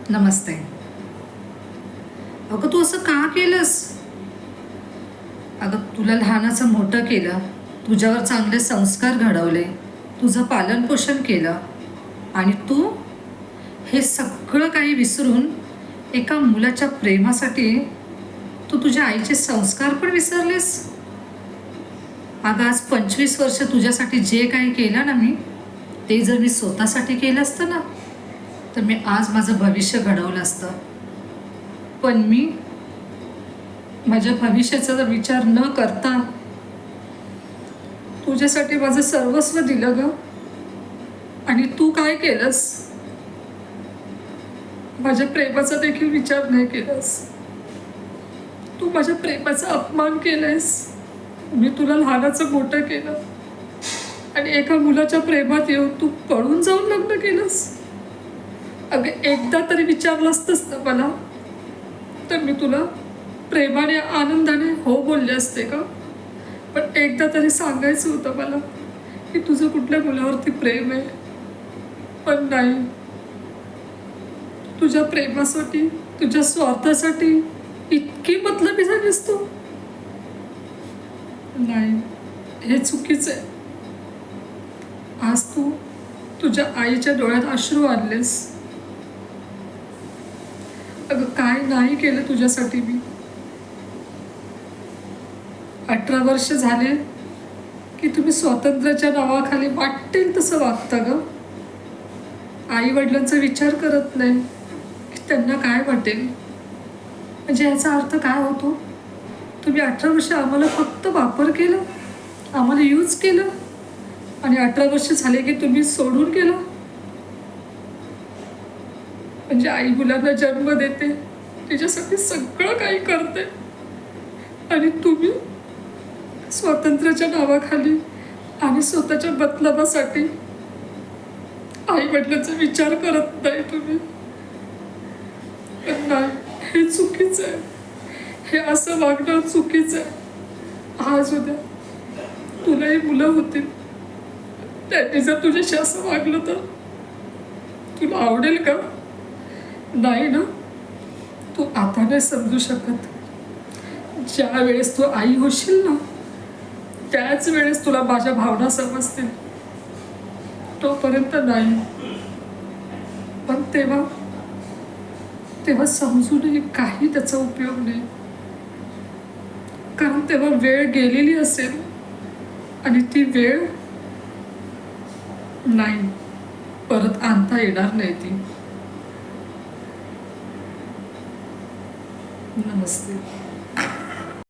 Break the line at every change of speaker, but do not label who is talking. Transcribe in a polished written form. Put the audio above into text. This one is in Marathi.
नमस्ते. अगं तू असं का केलंस? अगं तुला लहानाचं मोठं केलं, तुझ्यावर चांगले संस्कार घडवले, तुझं पालनपोषण केलं आणि तू हे सगळं काही विसरून एका मुलाच्या प्रेमासाठी तू तुझ्या आईचे संस्कार पण विसरलेस? अगं आज 25 वर्ष तुझ्यासाठी जे काही केलं ना मी, ते जर मी स्वतःसाठी केलं असतं ना, तर मी आज माझं भविष्य घडवलं असतं. पण मी माझ्या भविष्याचा जर विचार न करता तुझ्यासाठी माझं सर्वस्व दिलं ग. आणि तू काय केलंस? माझ्या प्रेमाचा देखील विचार नाही केलास. तू माझ्या प्रेमाचा अपमान केलायस. मी तुला लहानाचं मोठं केलं आणि एका मुलाच्या प्रेमात येऊन तू पळून जाऊन लग्न केलंस. अगं एकदा तरी विचारलं असतंस ना मला, तर मी तुला प्रेमाने आनंदाने हो बोलले असते का? पण एकदा तरी सांगायचं होतं मला की तुझं कुठल्या मुलावरती प्रेम आहे. पण नाही, तुझ्या प्रेमासाठी, तुझ्या स्वार्थासाठी इतकी मतलबी झालीस तू. नाही, हे चुकीचं आहे. आज तू तुझ्या आईच्या डोळ्यात अश्रू आणलेस. अगं काय नाही केलं तुझ्यासाठी मी. 18 वर्ष झाले की तुम्ही स्वातंत्र्याच्या नावाखाली वाटेल तसं वागता ग. आई वडिलांचा विचार करत नाही की त्यांना काय वाटेल. म्हणजे याचा अर्थ काय होतो? तुम्ही 18 वर्ष आम्हाला फक्त वापर केलं, आम्हाला यूज केलं आणि 18 वर्ष झाले की तुम्ही सोडून गेला. म्हणजे आई मुलांना जन्म देते, तिच्यासाठी सगळं काही करते आणि तुम्ही स्वातंत्र्याच्या नावाखाली आणि स्वतःच्या मतलबासाठी आई वडिलांचा विचार करत नाही तुम्ही. पण नाही, हे चुकीचं आहे. हे असं वागणं चुकीचं आहे. आज उद्या तुलाही मुलं होतील, त्यांनी जर तुझ्याशी असं वागलं तर तुला आवडेल का? नाही ना. तू आता नाही समजू शकत. ज्या वेळेस तू आई होशील ना, त्याच वेळेस तुला माझ्या भावना समजतील. तोपर्यंत नाही. पण तेव्हा तेव्हा समजूनही काही त्याचा उपयोग नाही. कारण तेव्हा वेळ गेलेली असेल आणि ती वेळ नाही परत आणता येणार नाही ती. नमस्ते.